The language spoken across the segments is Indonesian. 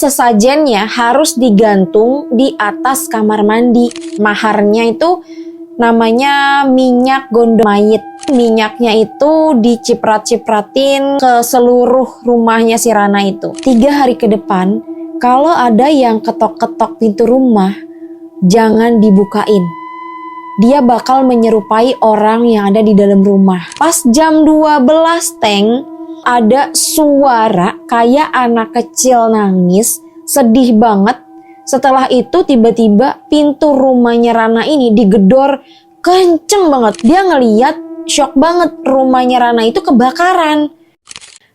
Sesajennya harus digantung di atas kamar mandi. Maharnya itu namanya minyak gondok mayit. Minyaknya itu diciprat-cipratin ke seluruh rumahnya si Rana itu. 3 hari ke depan, kalau ada yang ketok-ketok pintu rumah, jangan dibukain. Dia bakal menyerupai orang yang ada di dalam rumah. Pas jam 12 teng, ada suara kayak anak kecil nangis, sedih banget. Setelah itu tiba-tiba pintu rumahnya Rana ini digedor kenceng banget. Dia ngeliat shock banget, rumahnya Rana itu kebakaran.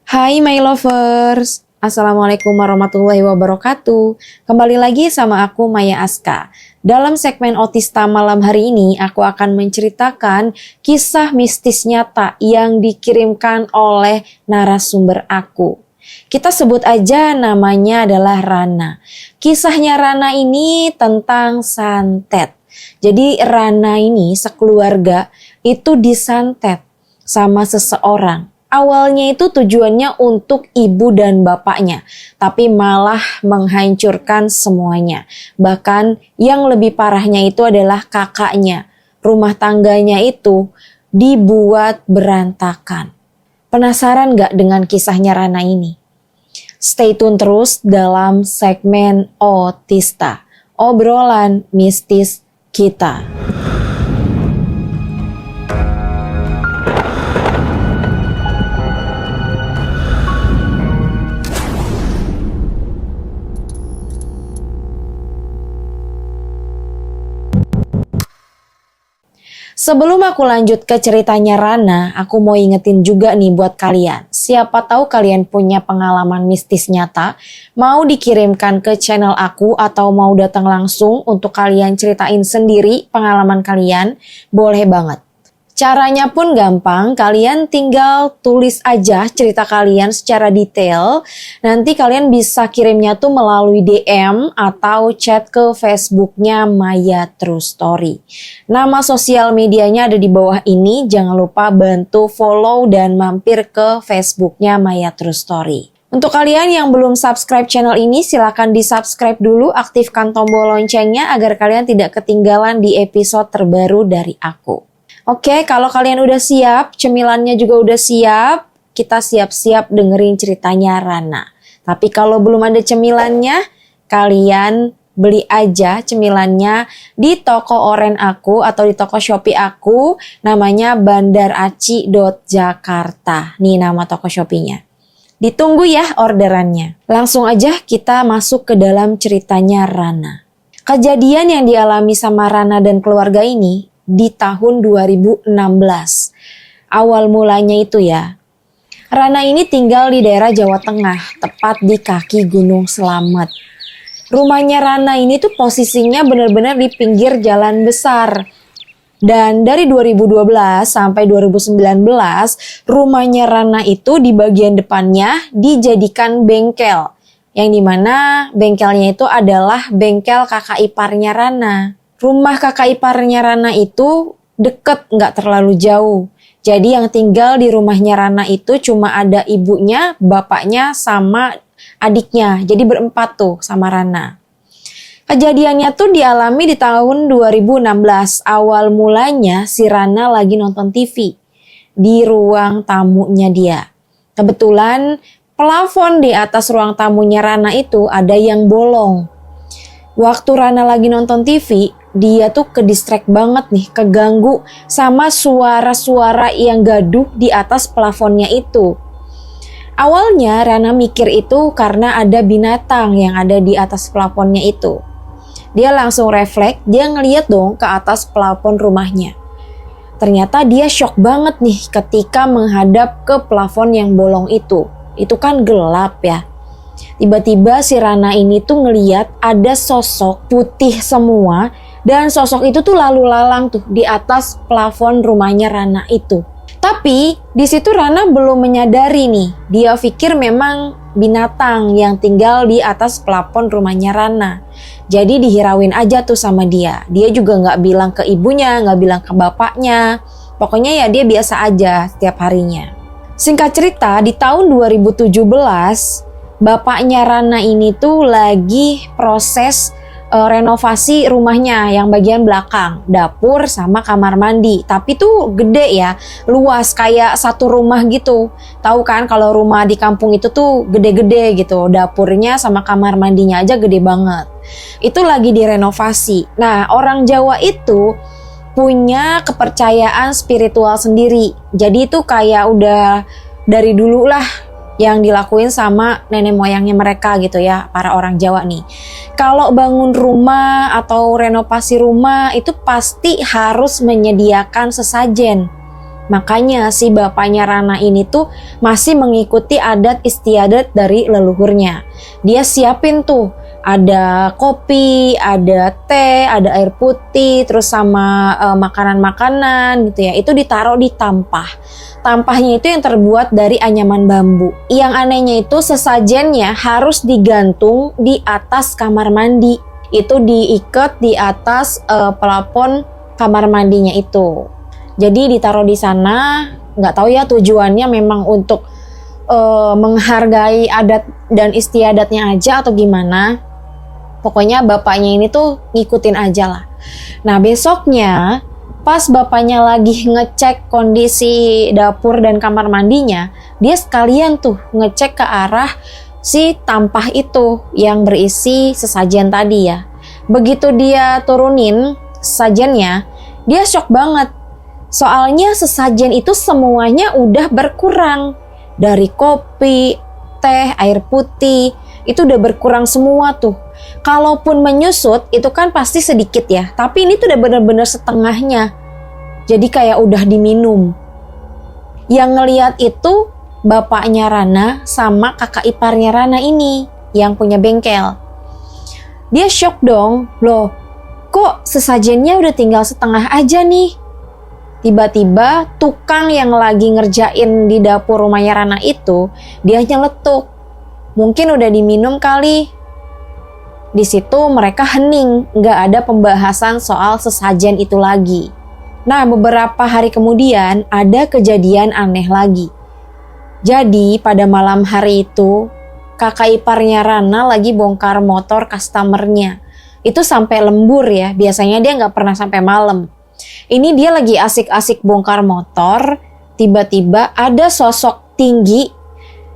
Hai my lovers, Assalamualaikum warahmatullahi wabarakatuh. Kembali lagi sama aku Maya Aska. Dalam segmen Otista malam hari ini, aku akan menceritakan kisah mistis nyata yang dikirimkan oleh narasumber aku. Kita sebut aja namanya adalah Rana. Kisahnya Rana ini tentang santet. Jadi Rana ini sekeluarga itu disantet sama seseorang. Awalnya itu tujuannya untuk ibu dan bapaknya, tapi malah menghancurkan semuanya. Bahkan yang lebih parahnya itu adalah kakaknya. Rumah tangganya itu dibuat berantakan. Penasaran gak dengan kisahnya Rana ini? Stay tune terus dalam segmen Otista, obrolan mistis kita. Sebelum aku lanjut ke ceritanya Rana, aku mau ingetin juga nih buat kalian. Siapa tahu kalian punya pengalaman mistis nyata, mau dikirimkan ke channel aku atau mau datang langsung untuk kalian ceritain sendiri pengalaman kalian, boleh banget. Caranya pun gampang, kalian tinggal tulis aja cerita kalian secara detail. Nanti kalian bisa kirimnya tuh melalui DM atau chat ke Facebooknya Maya True Story. Nama sosial medianya ada di bawah ini, jangan lupa bantu follow dan mampir ke Facebooknya Maya True Story. Untuk kalian yang belum subscribe channel ini, silakan di subscribe dulu, aktifkan tombol loncengnya agar kalian tidak ketinggalan di episode terbaru dari aku. Oke, kalau kalian udah siap, cemilannya juga udah siap, kita siap-siap dengerin ceritanya Rana. Tapi kalau belum ada cemilannya, kalian beli aja cemilannya di toko oren aku atau di toko Shopee aku, namanya bandaraci.jakarta. Nih nama toko Shopee-nya. Ditunggu ya orderannya. Langsung aja kita masuk ke dalam ceritanya Rana. Kejadian yang dialami sama Rana dan keluarga ini di tahun 2016. Awal mulanya itu ya, Rana ini tinggal di daerah Jawa Tengah, tepat di kaki Gunung Slamet. Rumahnya Rana ini tuh posisinya benar-benar di pinggir jalan besar. Dan dari 2012 sampai 2019, rumahnya Rana itu di bagian depannya dijadikan bengkel. Yang dimana bengkelnya itu adalah bengkel kakak iparnya Rana. Rumah kakak iparnya Rana itu deket, gak terlalu jauh. Jadi yang tinggal di rumahnya Rana itu cuma ada ibunya, bapaknya, sama adiknya. Jadi berempat tuh sama Rana. Kejadiannya tuh dialami di tahun 2016. Awal mulanya si Rana lagi nonton TV di ruang tamunya dia. Kebetulan plafon di atas ruang tamunya Rana itu ada yang bolong. Waktu Rana lagi nonton TV, dia tuh ke-distract banget nih, keganggu sama suara-suara yang gaduh di atas plafonnya itu. Awalnya Rana mikir itu karena ada binatang yang ada di atas plafonnya itu. Dia langsung refleks, dia ngeliat dong ke atas plafon rumahnya. Ternyata dia shock banget nih ketika menghadap ke plafon yang bolong itu. Itu kan gelap ya. Tiba-tiba si Rana ini tuh ngeliat ada sosok putih semua. Dan sosok itu tuh lalu lalang tuh di atas plafon rumahnya Rana itu. Tapi di situ Rana belum menyadari nih. Dia pikir memang binatang yang tinggal di atas plafon rumahnya Rana. Jadi dihirauin aja tuh sama dia. Dia juga gak bilang ke ibunya, gak bilang ke bapaknya. Pokoknya ya dia biasa aja setiap harinya. Singkat cerita, di tahun 2017 bapaknya Rana ini tuh lagi proses renovasi rumahnya yang bagian belakang, dapur sama kamar mandi. Tapi tuh gede ya, luas kayak satu rumah gitu. Tahu kan kalau rumah di kampung itu tuh gede-gede gitu, dapurnya sama kamar mandinya aja gede banget. Itu lagi direnovasi. Nah, orang Jawa itu punya kepercayaan spiritual sendiri. Jadi itu kayak udah dari dulu lah yang dilakuin sama nenek moyangnya mereka gitu ya, para orang Jawa nih. Kalau bangun rumah atau renovasi rumah itu pasti harus menyediakan sesajen. Makanya si bapaknya Rana ini tuh masih mengikuti adat istiadat dari leluhurnya. Dia siapin tuh ada kopi, ada teh, ada air putih, terus sama makanan-makanan gitu ya. Itu ditaruh di tampah. Tampahnya itu yang terbuat dari anyaman bambu. Yang anehnya itu sesajennya harus digantung di atas kamar mandi. Itu diikat di atas pelafon kamar mandinya itu. Jadi ditaruh di sana. Nggak tahu ya tujuannya memang untuk menghargai adat dan istiadatnya aja atau gimana. Pokoknya bapaknya ini tuh ngikutin aja lah. Nah besoknya pas bapaknya lagi ngecek kondisi dapur dan kamar mandinya, dia sekalian tuh ngecek ke arah si tampah itu yang berisi sesajen tadi ya. Begitu dia turunin sesajennya, dia shock banget. Soalnya sesajen itu semuanya udah berkurang. Dari kopi, teh, air putih, itu udah berkurang semua tuh. Kalaupun menyusut itu kan pasti sedikit ya, tapi ini tuh udah bener-bener setengahnya. Jadi kayak udah diminum. Yang ngeliat itu bapaknya Rana sama kakak iparnya Rana ini yang punya bengkel. Dia shock dong, loh kok sesajennya udah tinggal setengah aja nih. Tiba-tiba tukang yang lagi ngerjain di dapur rumahnya Rana itu, dia nyeletuk. Mungkin udah diminum kali. Di situ mereka hening, nggak ada pembahasan soal sesajen itu lagi. Nah, beberapa hari kemudian ada kejadian aneh lagi. Jadi pada malam hari itu, kakak iparnya Rana lagi bongkar motor customernya. Itu sampai lembur ya, biasanya dia nggak pernah sampai malam. Ini dia lagi asik-asik bongkar motor, tiba-tiba ada sosok tinggi,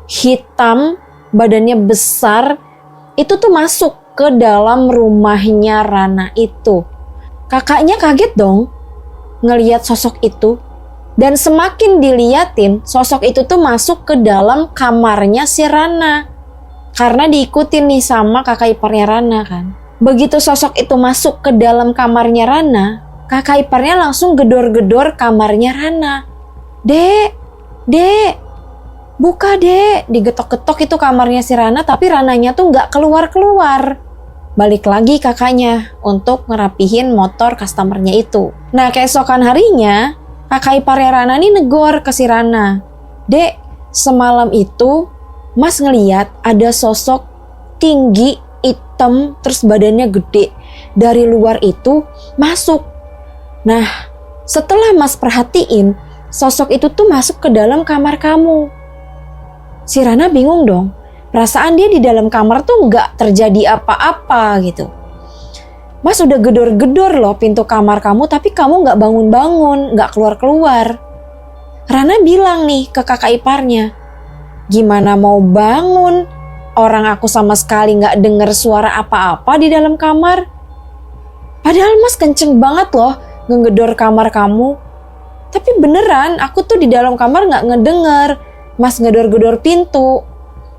hitam, badannya besar, itu tuh masuk ke dalam rumahnya Rana itu. Kakaknya kaget dong ngelihat sosok itu, dan semakin diliatin sosok itu tuh masuk ke dalam kamarnya si Rana karena diikutin nih sama kakak iparnya Rana kan. Begitu sosok itu masuk ke dalam kamarnya Rana, kakak iparnya langsung gedor-gedor kamarnya Rana. Dek, buka dek. Digetok-getok itu kamarnya si Rana, tapi Rananya tuh nggak keluar-keluar. Balik lagi kakaknya untuk ngerapihin motor customernya itu. Nah keesokan harinya, kakak iparnya Rana nih negor ke si Rana. Dek, semalam itu Mas ngeliat ada sosok tinggi, hitam, terus badannya gede. Dari luar itu masuk. Nah, setelah Mas perhatiin, sosok itu tuh masuk ke dalam kamar kamu. Si Rana bingung dong. Perasaan dia di dalam kamar tuh nggak terjadi apa-apa gitu. Mas udah gedor-gedor loh pintu kamar kamu, tapi kamu nggak bangun-bangun, nggak keluar-keluar. Rana bilang nih ke kakak iparnya, gimana mau bangun? Orang aku sama sekali nggak dengar suara apa-apa di dalam kamar. Padahal Mas kenceng banget loh ngegedor kamar kamu. Tapi beneran aku tuh di dalam kamar nggak ngedenger Mas ngedor-gedor pintu.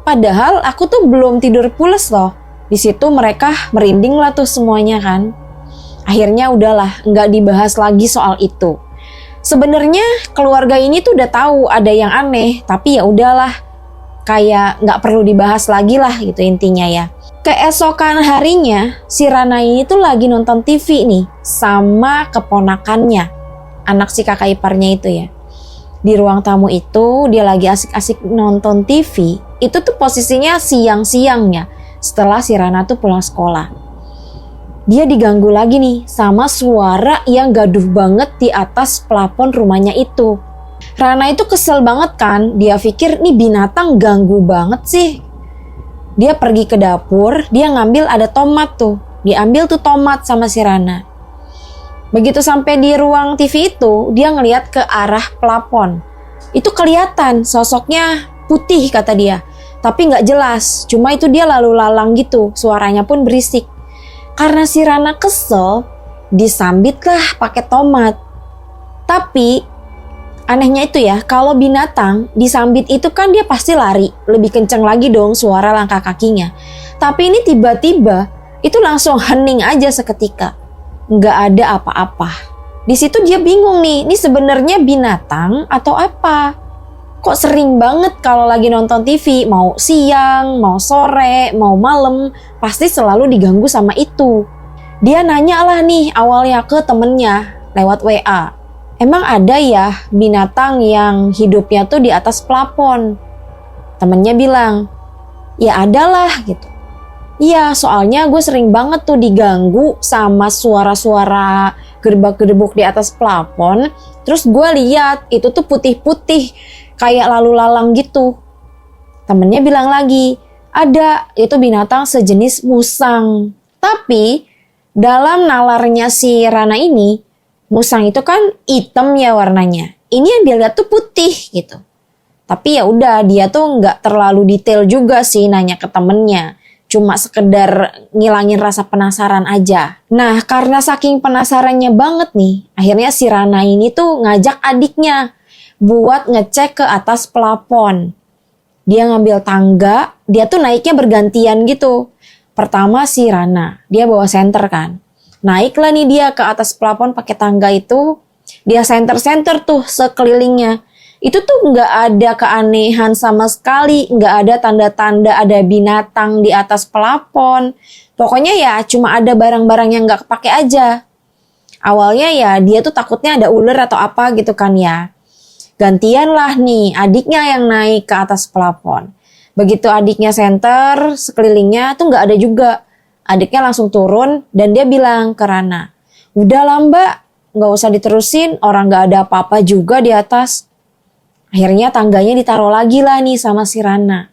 Padahal aku tuh belum tidur pules loh. Di situ mereka merinding lah tuh semuanya kan. Akhirnya udahlah, nggak dibahas lagi soal itu. Sebenarnya keluarga ini tuh udah tahu ada yang aneh, tapi ya udahlah, kayak nggak perlu dibahas lagi lah gitu intinya ya. Keesokan harinya, si Rana ini tuh lagi nonton TV nih sama keponakannya, anak si kakak iparnya itu ya. Di ruang tamu itu dia lagi asik-asik nonton TV. Itu tuh posisinya siang-siangnya setelah si Rana tuh pulang sekolah. Dia diganggu lagi nih sama suara yang gaduh banget di atas plafon rumahnya itu. Rana itu kesel banget kan, dia pikir nih binatang ganggu banget sih. Dia pergi ke dapur, dia ngambil ada tomat tuh. Diambil tuh tomat sama si Rana. Begitu sampai di ruang TV itu, dia ngeliat ke arah plafon. Itu kelihatan sosoknya putih kata dia. Tapi gak jelas, cuma itu dia lalu lalang gitu, suaranya pun berisik. Karena si Rana kesel, disambitlah pakai tomat. Tapi anehnya itu ya, kalau binatang disambit itu kan dia pasti lari, lebih kenceng lagi dong suara langkah kakinya. Tapi ini tiba-tiba itu langsung hening aja seketika. Nggak ada apa-apa. Di situ dia bingung nih, ini sebenarnya binatang atau apa? Kok sering banget kalau lagi nonton TV, mau siang, mau sore, mau malam, pasti selalu diganggu sama itu. Dia nanya lah nih awalnya ke temennya lewat WA. Emang ada ya binatang yang hidupnya tuh di atas plafon? Temennya bilang, ya ada lah gitu. Iya, soalnya gue sering banget tuh diganggu sama suara-suara gerbak-gerbuk di atas plafon. Terus gue lihat itu tuh putih-putih kayak lalu lalang gitu. Temennya bilang lagi, ada, itu binatang sejenis musang. Tapi dalam nalarnya si Rana ini, musang itu kan hitam ya warnanya. Ini yang dia lihat tuh putih gitu. Tapi ya udah, dia tuh nggak terlalu detail juga sih nanya ke temennya. Cuma sekedar ngilangin rasa penasaran aja. Nah, karena saking penasarannya banget nih, akhirnya si Rana ini tuh ngajak adiknya buat ngecek ke atas plafon. Dia ngambil tangga, dia tuh naiknya bergantian gitu. Pertama si Rana, dia bawa senter kan. Naiklah nih dia ke atas plafon pakai tangga itu, dia senter-senter tuh sekelilingnya. Itu tuh nggak ada keanehan sama sekali, nggak ada tanda-tanda ada binatang di atas plafon. Pokoknya ya cuma ada barang-barang yang nggak kepake aja. Awalnya ya dia tuh takutnya ada ular atau apa gitu kan ya. Gantian lah nih adiknya yang naik ke atas plafon. Begitu adiknya senter, sekelilingnya tuh nggak ada juga. Adiknya langsung turun dan dia bilang ke Rana, udah lah mbak, nggak usah diterusin, orang nggak ada apa-apa juga di atas. Akhirnya tangganya ditaruh lagi lah nih sama si Rana.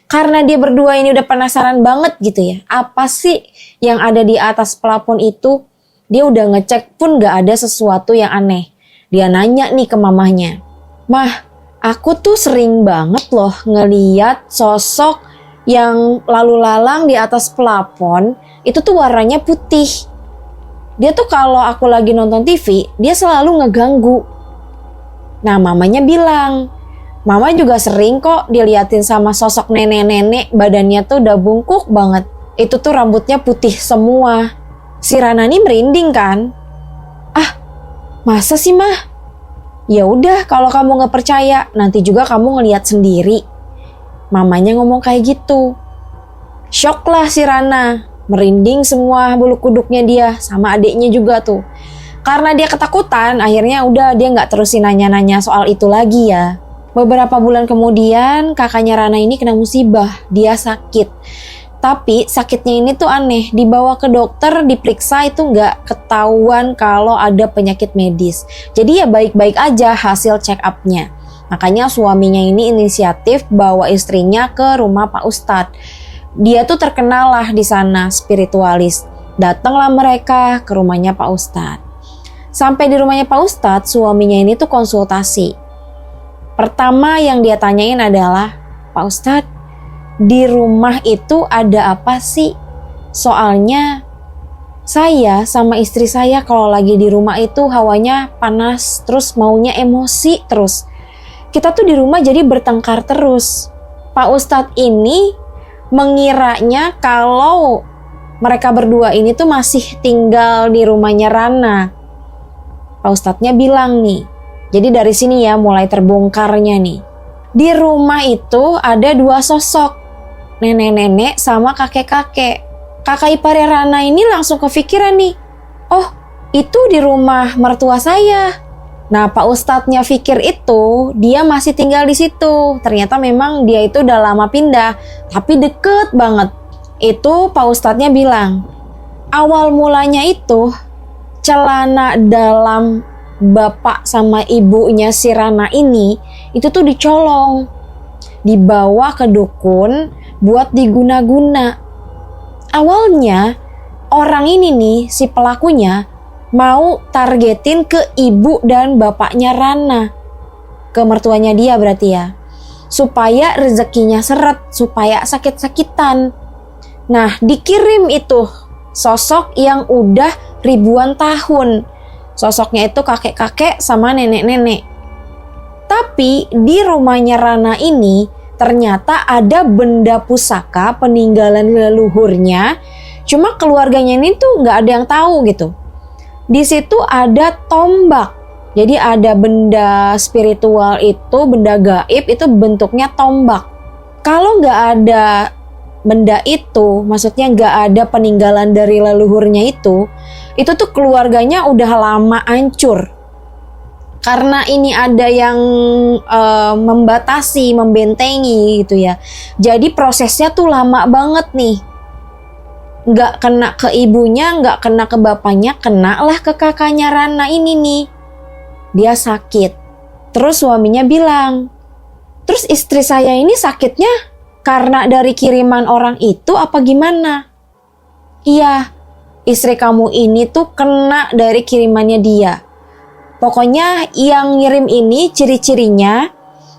Karena dia berdua ini udah penasaran banget gitu ya. Apa sih yang ada di atas plafon itu? Dia udah ngecek pun gak ada sesuatu yang aneh. Dia nanya nih ke mamahnya. Mah, aku tuh sering banget loh ngeliat sosok yang lalu lalang di atas plafon. Itu tuh warnanya putih. Dia tuh kalau aku lagi nonton TV, dia selalu ngeganggu. Nah mamanya bilang, mama juga sering kok diliatin sama sosok nenek-nenek, badannya tuh udah bungkuk banget. Itu tuh rambutnya putih semua. Si Rana nih merinding kan. Ah, masa sih mah? Ya udah kalau kamu gak percaya, nanti juga kamu ngeliat sendiri. Mamanya ngomong kayak gitu. Shock lah si Rana, merinding semua bulu kuduknya dia, sama adiknya juga tuh. Karena dia ketakutan, akhirnya udah dia nggak terusin nanya-nanya soal itu lagi ya. Beberapa bulan kemudian kakaknya Rana ini kena musibah, dia sakit. Tapi sakitnya ini tuh aneh, dibawa ke dokter, diperiksa itu nggak ketahuan kalau ada penyakit medis. Jadi ya baik-baik aja hasil check up-nya. Makanya suaminya ini inisiatif bawa istrinya ke rumah Pak Ustadz. Dia tuh terkenal lah di sana, spiritualis. Datanglah mereka ke rumahnya Pak Ustadz. Sampai di rumahnya Pak Ustadz, suaminya ini tuh konsultasi. Pertama yang dia tanyain adalah, Pak Ustadz, di rumah itu ada apa sih? Soalnya saya sama istri saya kalau lagi di rumah itu hawanya panas, terus maunya emosi terus. Kita tuh di rumah jadi bertengkar terus. Pak Ustadz ini mengiranya kalau mereka berdua ini tuh masih tinggal di rumahnya Rana. Pak Ustadznya bilang nih, jadi dari sini ya mulai terbongkarnya nih. Di rumah itu ada dua sosok, nenek-nenek sama kakek-kakek. Kakak ipar Rana ini langsung kepikiran nih, oh itu di rumah mertua saya. Nah Pak Ustadznya pikir itu dia masih tinggal di situ. Ternyata memang dia itu udah lama pindah, tapi deket banget. Itu Pak Ustadznya bilang, awal mulanya itu celana dalam bapak sama ibunya si Rana ini itu tuh dicolong, dibawa ke dukun buat diguna-guna. Awalnya orang ini nih, si pelakunya mau targetin ke ibu dan bapaknya Rana, ke mertuanya dia berarti ya, supaya rezekinya seret, supaya sakit-sakitan. Nah, dikirim itu sosok yang udah ribuan tahun. Sosoknya itu kakek-kakek sama nenek-nenek. Tapi di rumahnya Rana ini ternyata ada benda pusaka peninggalan leluhurnya. Cuma keluarganya ini tuh nggak ada yang tahu gitu. Di situ ada tombak. Jadi ada benda spiritual itu, benda gaib itu bentuknya tombak. Kalau nggak ada benda itu, maksudnya nggak ada peninggalan dari leluhurnya itu tuh keluarganya udah lama hancur. Karena ini ada yang membatasi, membentengi gitu ya. Jadi prosesnya tuh lama banget nih. Nggak kena ke ibunya, nggak kena ke bapaknya, kena lah ke kakaknya Rana ini nih. Dia sakit. Terus suaminya bilang, terus istri saya ini sakitnya karena dari kiriman orang itu apa gimana? Iya, istri kamu ini tuh kena dari kirimannya dia. Pokoknya yang ngirim ini ciri-cirinya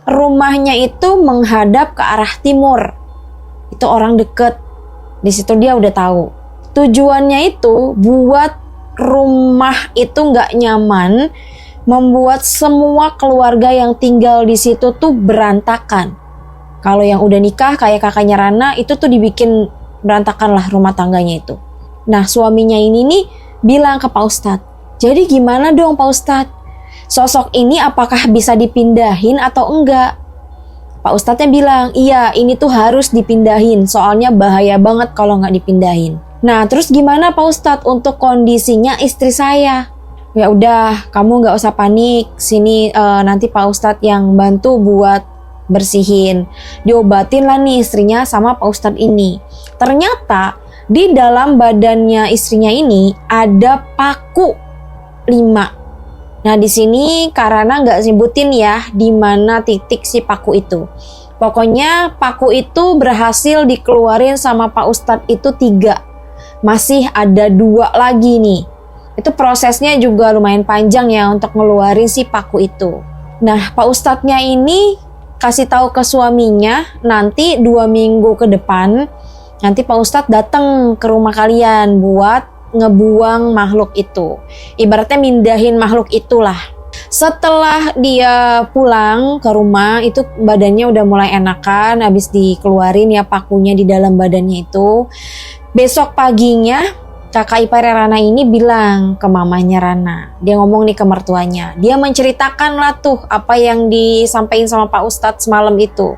rumahnya itu menghadap ke arah timur. Itu orang deket. Di situ dia udah tahu. Tujuannya itu buat rumah itu nggak nyaman, membuat semua keluarga yang tinggal di situ tuh berantakan. Kalau yang udah nikah kayak kakaknya Rana itu tuh dibikin berantakan lah rumah tangganya itu. Nah, suaminya ini nih bilang ke Pak Ustadz, jadi gimana dong Pak Ustadz? Sosok ini apakah bisa dipindahin atau enggak? Pak Ustadznya bilang, iya ini tuh harus dipindahin, soalnya bahaya banget kalau nggak dipindahin. Nah terus gimana Pak Ustadz untuk kondisinya istri saya? Ya udah, kamu nggak usah panik, sini nanti Pak Ustadz yang bantu buat bersihin. Diobatin lah nih istrinya sama Pak Ustadz ini. Ternyata di dalam badannya istrinya ini ada paku 5. Nah di sini karena nggak sebutin ya di mana titik si paku itu. Pokoknya paku itu berhasil dikeluarin sama Pak Ustadz itu 3. Masih ada 2 lagi nih. Itu prosesnya juga lumayan panjang ya untuk ngeluarin si paku itu. Nah Pak Ustadznya ini kasih tahu ke suaminya nanti 2 minggu ke depan nanti Pak Ustadz datang ke rumah kalian buat ngebuang makhluk itu. Ibaratnya mindahin makhluk itulah. Setelah dia pulang ke rumah itu badannya udah mulai enakan, habis dikeluarin ya pakunya di dalam badannya itu. Besok paginya kakak ipar Rana ini bilang ke mamanya Rana. Dia ngomong nih ke mertuanya. Dia menceritakan lah tuh apa yang disampaikan sama Pak Ustadz semalam itu.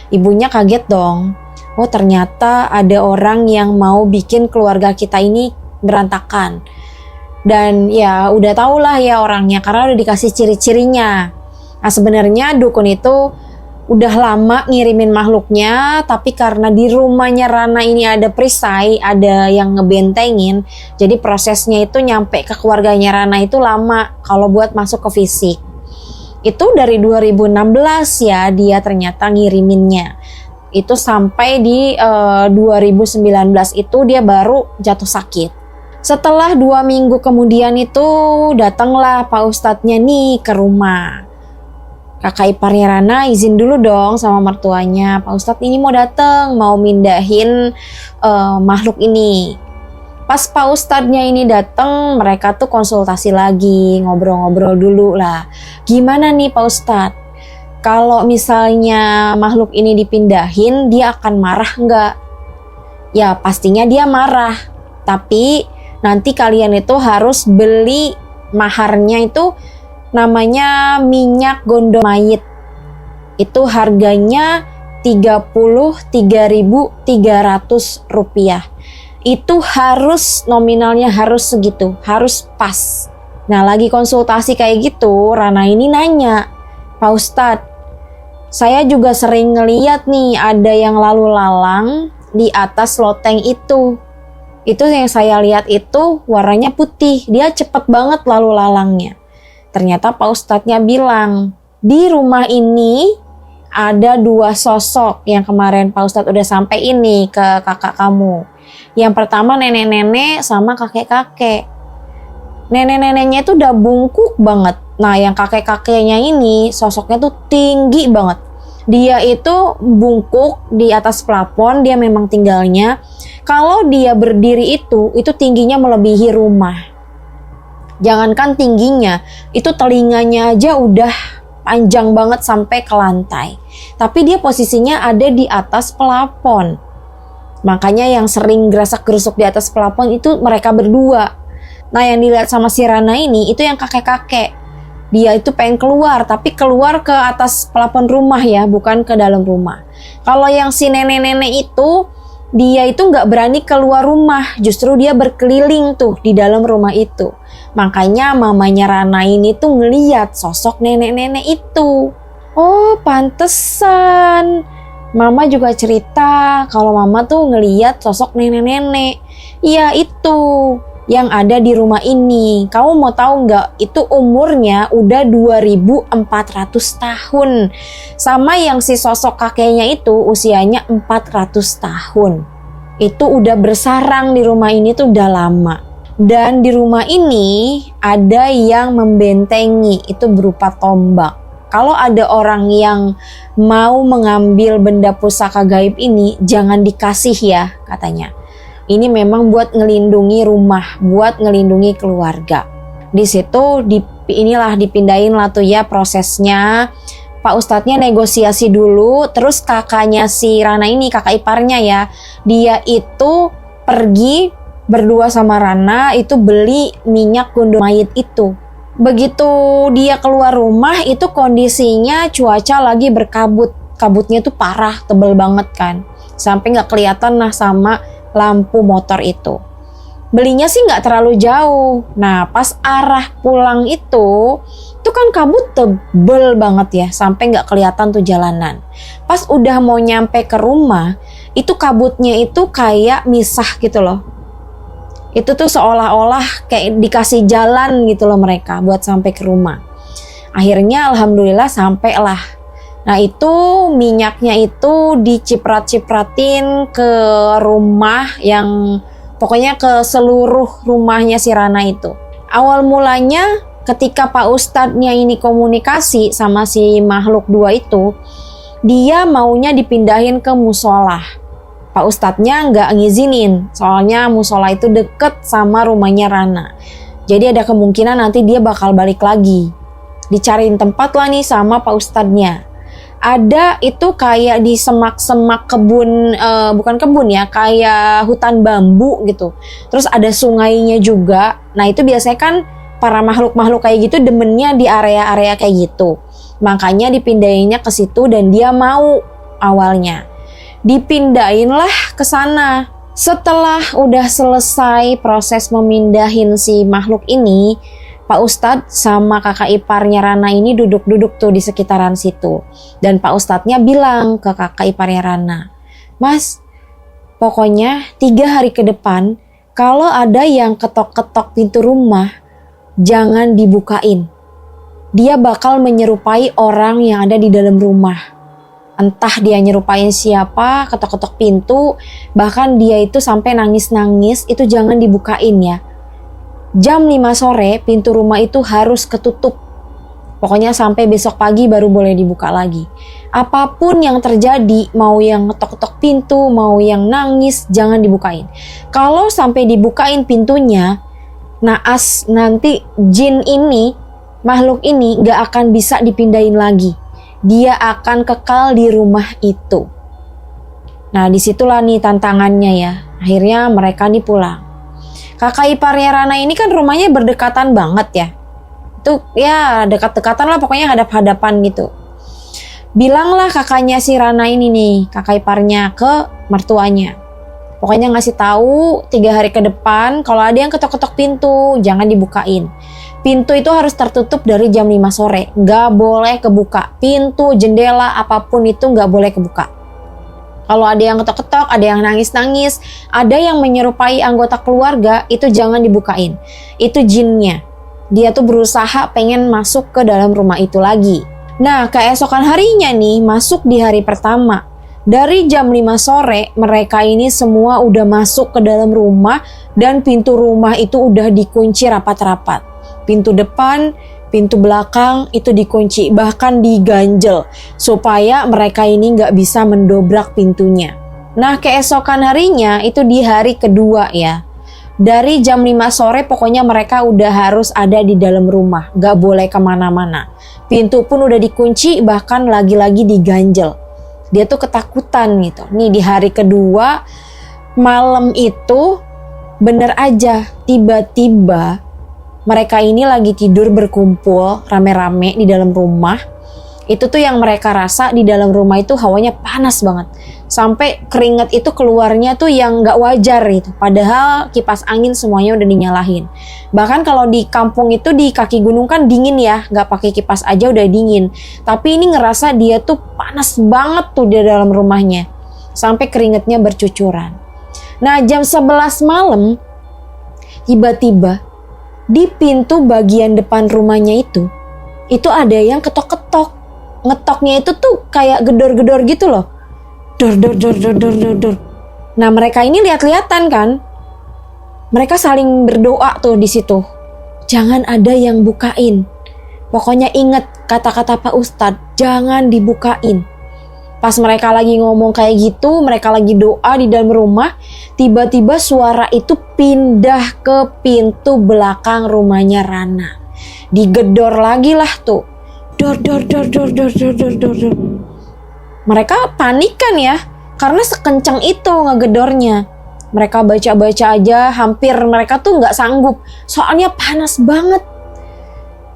Ibunya kaget dong. Oh ternyata ada orang yang mau bikin keluarga kita ini berantakan. Dan ya udah tau lah ya orangnya karena udah dikasih ciri-cirinya. Nah sebenarnya dukun itu udah lama ngirimin makhluknya, tapi karena di rumahnya Rana ini ada perisai, ada yang ngebentengin, jadi prosesnya itu nyampe ke keluarganya Rana itu lama kalau buat masuk ke fisik. Itu dari 2016 ya dia ternyata ngiriminnya. Itu sampai di 2019 itu dia baru jatuh sakit. Setelah 2 minggu kemudian itu datanglah Pak Ustadznya nih ke rumah. Kakak iparnya Rana izin dulu dong sama mertuanya. Pak Ustadz ini mau datang, mau mindahin makhluk ini. Pas Pak Ustadznya ini datang, mereka tuh konsultasi lagi, ngobrol-ngobrol dulu lah. Gimana nih Pak Ustadz? Kalau misalnya makhluk ini dipindahin, dia akan marah nggak? Ya pastinya dia marah. Tapi nanti kalian itu harus beli maharnya itu namanya minyak gondok mayit. Itu harganya Rp33.300. Itu harus nominalnya harus segitu, harus pas. Nah lagi konsultasi kayak gitu, Rana ini nanya, Pak Ustadz, saya juga sering ngeliat nih ada yang lalu lalang di atas loteng itu. Itu yang saya lihat itu warnanya putih, dia cepet banget lalu lalangnya. Ternyata Pak Ustadznya bilang, di rumah ini ada dua sosok yang kemarin Pak Ustadz udah sampai ini ke kakak kamu. Yang pertama nenek-nenek sama kakek-kakek. Nenek-neneknya itu udah bungkuk banget. Nah yang kakek-kakeknya ini sosoknya tuh tinggi banget. Dia itu bungkuk di atas plafon, dia memang tinggalnya. Kalau dia berdiri itu tingginya melebihi rumah. Jangankan tingginya, itu telinganya aja udah panjang banget sampai ke lantai. Tapi dia posisinya ada di atas plafon. Makanya yang sering gerasak-gerusuk di atas plafon itu mereka berdua. Nah yang dilihat sama si Rana ini itu yang kakek-kakek. Dia itu pengen keluar, tapi keluar ke atas plafon rumah ya, bukan ke dalam rumah. Kalau yang si nenek-nenek itu, dia itu nggak berani keluar rumah, justru dia berkeliling tuh di dalam rumah itu. Makanya mamanya Rana ini tuh ngeliat sosok nenek-nenek itu. Oh pantesan. Mama juga cerita kalau mama tuh ngeliat sosok nenek-nenek. Iya itu yang ada di rumah ini. Kamu mau tahu nggak? Itu umurnya udah 2400 tahun. Sama yang si sosok kakeknya itu usianya 400 tahun. Itu udah bersarang di rumah ini tuh udah lama. Dan di rumah ini ada yang membentengi, itu berupa tombak. Kalau ada orang yang mau mengambil benda pusaka gaib ini, jangan dikasih ya katanya. Ini memang buat ngelindungi rumah, buat ngelindungi keluarga. Di situ inilah dipindahin lah tuh ya prosesnya. Pak Ustadznya negosiasi dulu, terus kakaknya si Rana ini, kakak iparnya ya, dia itu pergi berdua sama Rana itu beli minyak gundur mayit itu. Begitu dia keluar rumah itu kondisinya cuaca lagi berkabut. Kabutnya tuh parah, tebel banget kan. Sampai gak kelihatan lah sama lampu motor itu. Belinya sih gak terlalu jauh. Nah pas arah pulang itu kan kabut tebel banget ya. Sampai gak kelihatan tuh jalanan. Pas udah mau nyampe ke rumah, itu kabutnya itu kayak misah gitu loh. Itu tuh seolah-olah kayak dikasih jalan gitu loh mereka buat sampai ke rumah. Akhirnya alhamdulillah sampailah. Nah itu minyaknya itu diciprat-cipratin ke rumah yang pokoknya ke seluruh rumahnya si Rana itu. Awal mulanya ketika Pak Ustadznya ini komunikasi sama si makhluk dua itu, dia maunya dipindahin ke musola. Pak Ustadznya nggak ngizinin, soalnya musola itu deket sama rumahnya Rana. Jadi ada kemungkinan nanti dia bakal balik lagi. Dicariin tempat lah nih sama Pak Ustadznya. Ada itu kayak di semak-semak kebun, bukan kebun ya, kayak hutan bambu gitu. Terus ada sungainya juga. Nah itu biasanya kan para makhluk-makhluk kayak gitu demennya di area-area kayak gitu. Makanya dipindahinnya ke situ dan dia mau awalnya. Dipindahinlah ke sana. Setelah udah selesai proses memindahin si makhluk ini, Pak Ustadz sama kakak iparnya Rana ini duduk-duduk tuh di sekitaran situ. Dan Pak Ustadznya bilang ke kakak iparnya Rana, "Mas, pokoknya 3 hari ke depan kalau ada yang ketok-ketok pintu rumah, jangan dibukain. Dia bakal menyerupai orang yang ada di dalam rumah. Entah dia nyerupain siapa, ketok-ketok pintu, bahkan dia itu sampai nangis-nangis, itu jangan dibukain ya. Jam 5 sore pintu rumah itu harus ketutup. Pokoknya sampai besok pagi baru boleh dibuka lagi. Apapun yang terjadi, mau yang ketok-ketok pintu, mau yang nangis, jangan dibukain. Kalau sampai dibukain pintunya, naas nanti jin ini, makhluk ini gak akan bisa dipindahin lagi. Dia akan kekal di rumah itu." Nah disitulah nih tantangannya ya. Akhirnya mereka nih pulang. Kakak iparnya Rana ini kan rumahnya berdekatan banget ya. Itu ya dekat-dekatan lah, pokoknya hadap-hadapan gitu. Bilanglah kakaknya si Rana ini nih, kakak iparnya ke mertuanya. Pokoknya ngasih tahu 3 hari ke depan kalau ada yang ketok-ketok pintu jangan dibukain. Pintu itu harus tertutup dari jam 5 sore. Nggak boleh kebuka. Pintu, jendela, apapun itu nggak boleh kebuka. Kalau ada yang ketok-ketok, ada yang nangis-nangis, ada yang menyerupai anggota keluarga, itu jangan dibukain. Itu jinnya. Dia tuh berusaha pengen masuk ke dalam rumah itu lagi. Nah, keesokan harinya nih, masuk di hari pertama. Dari jam 5 sore, mereka ini semua udah masuk ke dalam rumah dan pintu rumah itu udah dikunci rapat-rapat. Pintu depan, pintu belakang itu dikunci, bahkan diganjel supaya mereka ini nggak bisa mendobrak pintunya. Nah, keesokan harinya itu di hari kedua ya. Dari jam 5 sore pokoknya mereka udah harus ada di dalam rumah, nggak boleh kemana-mana. Pintu pun udah dikunci, bahkan lagi-lagi diganjel. Dia tuh ketakutan gitu. Nih di hari kedua malam itu bener aja tiba-tiba mereka ini lagi tidur berkumpul rame-rame di dalam rumah. Itu tuh yang mereka rasa di dalam rumah itu hawanya panas banget. Sampai keringat itu keluarnya tuh yang gak wajar gitu. Padahal kipas angin semuanya udah dinyalahin. Bahkan kalau di kampung itu di kaki gunung kan dingin ya. Gak pakai kipas aja udah dingin. Tapi ini ngerasa dia tuh panas banget tuh di dalam rumahnya. Sampai keringatnya bercucuran. Nah jam 11 malam tiba-tiba di pintu bagian depan rumahnya itu ada yang ketok-ketok. Ngetoknya itu tuh kayak gedor-gedor gitu loh. Dor dor dor dor dor dor dor. Nah, mereka ini lihat-lihatan kan? Mereka saling berdoa tuh di situ. Jangan ada yang bukain. Pokoknya ingat kata-kata Pak Ustadz, jangan dibukain. Pas mereka lagi ngomong kayak gitu, mereka lagi doa di dalam rumah, tiba-tiba suara itu pindah ke pintu belakang rumahnya Rana. Digedor lagi lah tuh. Dor dor dor dor dor dor dor dor dor. Mereka panik kan ya, karena sekencang itu ngegedornya. Mereka baca-baca aja, hampir mereka tuh nggak sanggup, soalnya panas banget.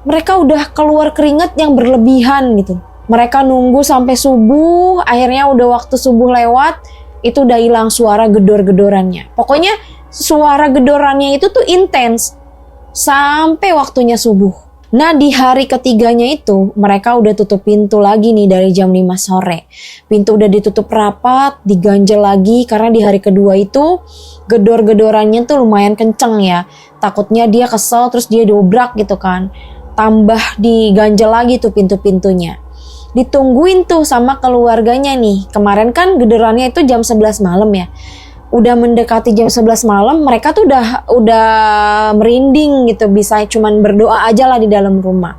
Mereka udah keluar keringat yang berlebihan gitu. Mereka nunggu sampai subuh, akhirnya udah waktu subuh lewat, itu udah hilang suara gedor-gedorannya. Pokoknya suara gedorannya itu tuh intens sampai waktunya subuh. Nah di hari ketiganya itu mereka udah tutup pintu lagi nih dari jam 5 sore. Pintu udah ditutup rapat, diganjel lagi karena di hari kedua itu gedor-gedorannya tuh lumayan kenceng ya. Takutnya dia kesel terus dia dobrak gitu kan. Tambah diganjel lagi tuh pintu-pintunya. Ditungguin tuh sama keluarganya nih. Kemarin kan gedorannya itu jam 11 malam ya. Udah mendekati jam 11 malam, mereka tuh udah merinding gitu, bisa cuman berdoa aja lah di dalam rumah.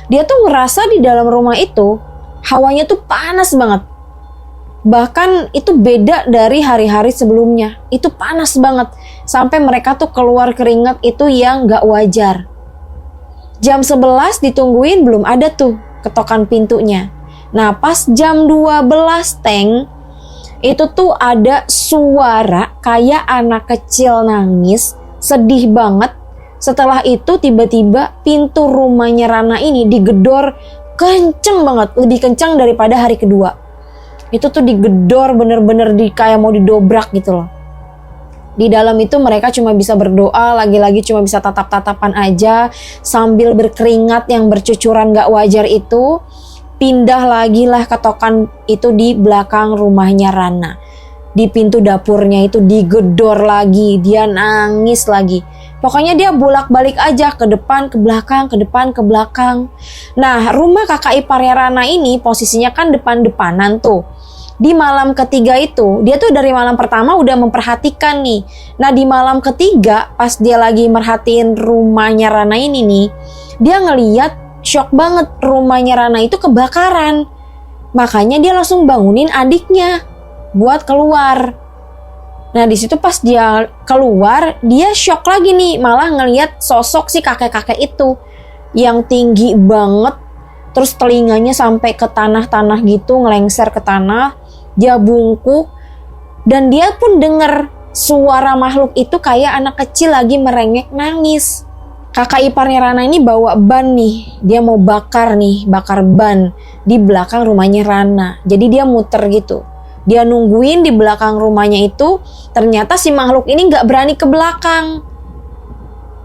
Dia tuh ngerasa di dalam rumah itu hawanya tuh panas banget. Bahkan itu beda dari hari-hari sebelumnya. Itu panas banget. Sampai mereka tuh keluar keringat itu yang gak wajar. Jam 11 ditungguin belum ada tuh ketokan pintunya. Nah pas jam 12 teng, itu tuh ada suara kayak anak kecil nangis, sedih banget. Setelah itu tiba-tiba pintu rumahnya Rana ini digedor kenceng banget, lebih kencang daripada hari kedua. Itu tuh digedor bener-bener kayak mau didobrak gitu loh. Di dalam itu mereka cuma bisa berdoa, lagi-lagi cuma bisa tatap-tatapan aja sambil berkeringat yang bercucuran gak wajar itu. Pindah lagi lah ketokan itu di belakang rumahnya Rana. Di pintu dapurnya itu digedor lagi, dia nangis lagi. Pokoknya dia bolak-balik aja ke depan, ke belakang, ke depan, ke belakang. Nah rumah kakak iparnya Rana ini posisinya kan depan-depanan tuh. Di malam ketiga itu, dia tuh dari malam pertama udah memperhatikan nih. Nah di malam ketiga pas dia lagi merhatiin rumahnya Rana ini nih, dia ngeliat shock banget rumahnya Rana itu kebakaran. Makanya dia langsung bangunin adiknya buat keluar. Nah di situ pas dia keluar, dia shock lagi nih, malah ngelihat sosok si kakek-kakek itu yang tinggi banget, terus telinganya sampai ke tanah-tanah gitu, ngelengser ke tanah, dia bungkuk, dan dia pun denger suara makhluk itu kayak anak kecil lagi merengek nangis. Kakak iparnya Rana ini bawa ban nih, dia mau bakar ban di belakang rumahnya Rana. Jadi dia muter gitu. Dia nungguin di belakang rumahnya itu, ternyata si makhluk ini gak berani ke belakang.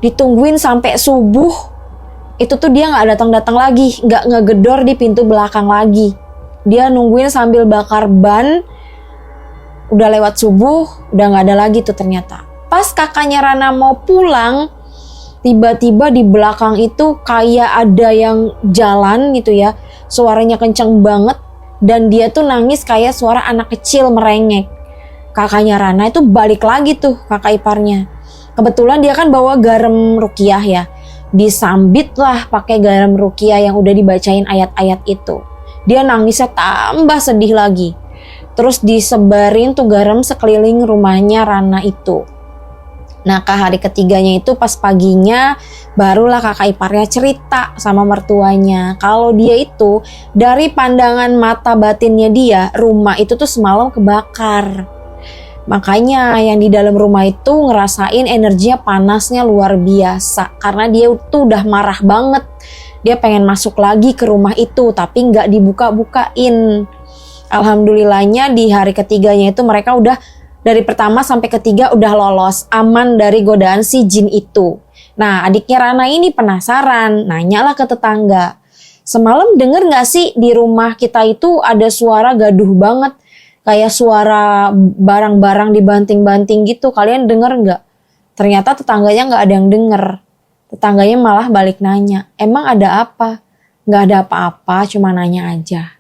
Ditungguin sampai subuh, itu tuh dia gak datang-datang lagi, gak ngegedor di pintu belakang lagi. Dia nungguin sambil bakar ban, udah lewat subuh, udah gak ada lagi tuh ternyata. Pas kakaknya Rana mau pulang, tiba-tiba di belakang itu kayak ada yang jalan gitu ya. suaranya kenceng banget dan dia tuh nangis kayak suara anak kecil merengek. Kakaknya Rana itu balik lagi tuh, kakak iparnya. Kebetulan dia kan bawa garam ruqyah ya. Disambit lah pakai garam ruqyah yang udah dibacain ayat-ayat itu. Dia nangisnya tambah sedih lagi. Terus disebarin tuh garam sekeliling rumahnya Rana itu. Nah ke hari ketiganya itu pas paginya barulah kakak iparnya cerita sama mertuanya. Kalau dia itu dari pandangan mata batinnya dia, rumah itu tuh semalam kebakar. Makanya yang di dalam rumah itu ngerasain energinya panasnya luar biasa. Karena dia tuh udah marah banget. Dia pengen masuk lagi ke rumah itu tapi gak dibuka-bukain. Alhamdulillahnya di hari ketiganya itu mereka udah dari pertama sampai ketiga udah lolos, aman dari godaan si jin itu. Nah adiknya Rana ini penasaran, nanyalah ke tetangga. Semalam denger gak sih di rumah kita itu ada suara gaduh banget. Kayak suara barang-barang dibanting-banting gitu, kalian denger gak? Ternyata tetangganya gak ada yang denger. Tetangganya malah balik nanya, emang ada apa? Gak ada apa-apa, cuma nanya aja.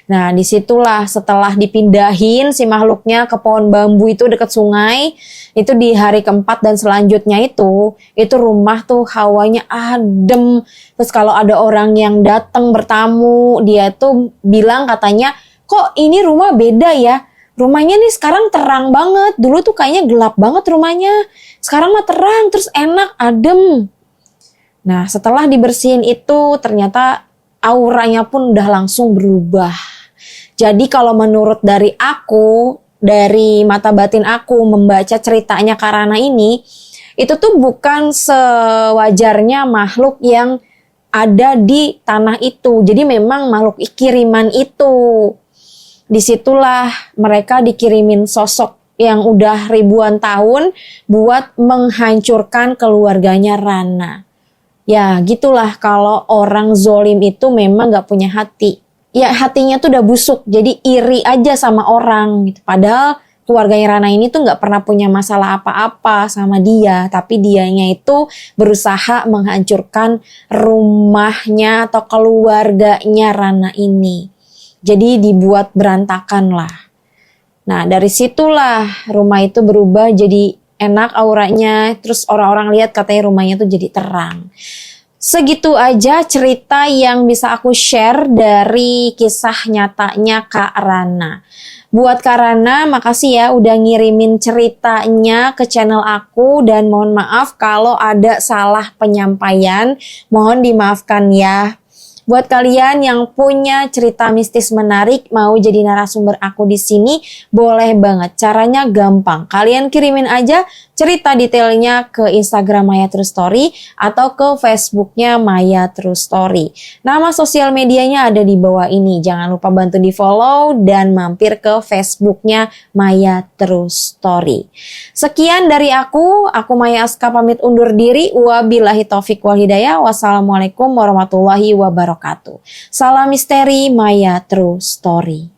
Nah disitulah setelah dipindahin si makhluknya ke pohon bambu itu dekat sungai, itu di hari keempat dan selanjutnya itu rumah tuh hawanya adem. Terus kalau ada orang yang datang bertamu, dia tuh bilang katanya, kok ini rumah beda ya? Rumahnya nih sekarang terang banget, dulu tuh kayaknya gelap banget rumahnya, sekarang mah terang, terus enak, adem. Nah setelah dibersihin itu ternyata auranya pun udah langsung berubah. Jadi kalau menurut dari aku, dari mata batin aku membaca ceritanya Karana ini, itu tuh bukan sewajarnya makhluk yang ada di tanah itu. Jadi memang makhluk kiriman itu. Disitulah mereka dikirimin sosok yang udah ribuan tahun buat menghancurkan keluarganya Rana. Ya gitulah kalau orang zolim itu memang gak punya hati. Ya hatinya tuh udah busuk, jadi iri aja sama orang gitu. Padahal keluarganya Rana ini tuh gak pernah punya masalah apa-apa sama dia. Tapi dianya itu berusaha menghancurkan rumahnya atau keluarganya Rana ini. Jadi dibuat berantakan lah. Nah dari situlah rumah itu berubah jadi enak auranya. Terus orang-orang lihat katanya rumahnya tuh jadi terang. Segitu aja cerita yang bisa aku share dari kisah nyatanya Kak Rana. Buat Kak Rana, makasih ya udah ngirimin ceritanya ke channel aku. Dan mohon maaf kalau ada salah penyampaian, mohon dimaafkan ya. Buat kalian yang punya cerita mistis menarik, mau jadi narasumber aku di sini, boleh banget. Caranya gampang. Kalian kirimin aja cerita detailnya ke Instagram Maya True Story atau ke Facebooknya Maya True Story. Nama sosial medianya ada di bawah ini. Jangan lupa bantu di follow dan mampir ke Facebooknya Maya True Story. Sekian dari aku Maya Aska pamit undur diri. Wabillahi taufik wal hidayah. Wassalamualaikum warahmatullahi wabarakatuh. Salam misteri Maya True Story.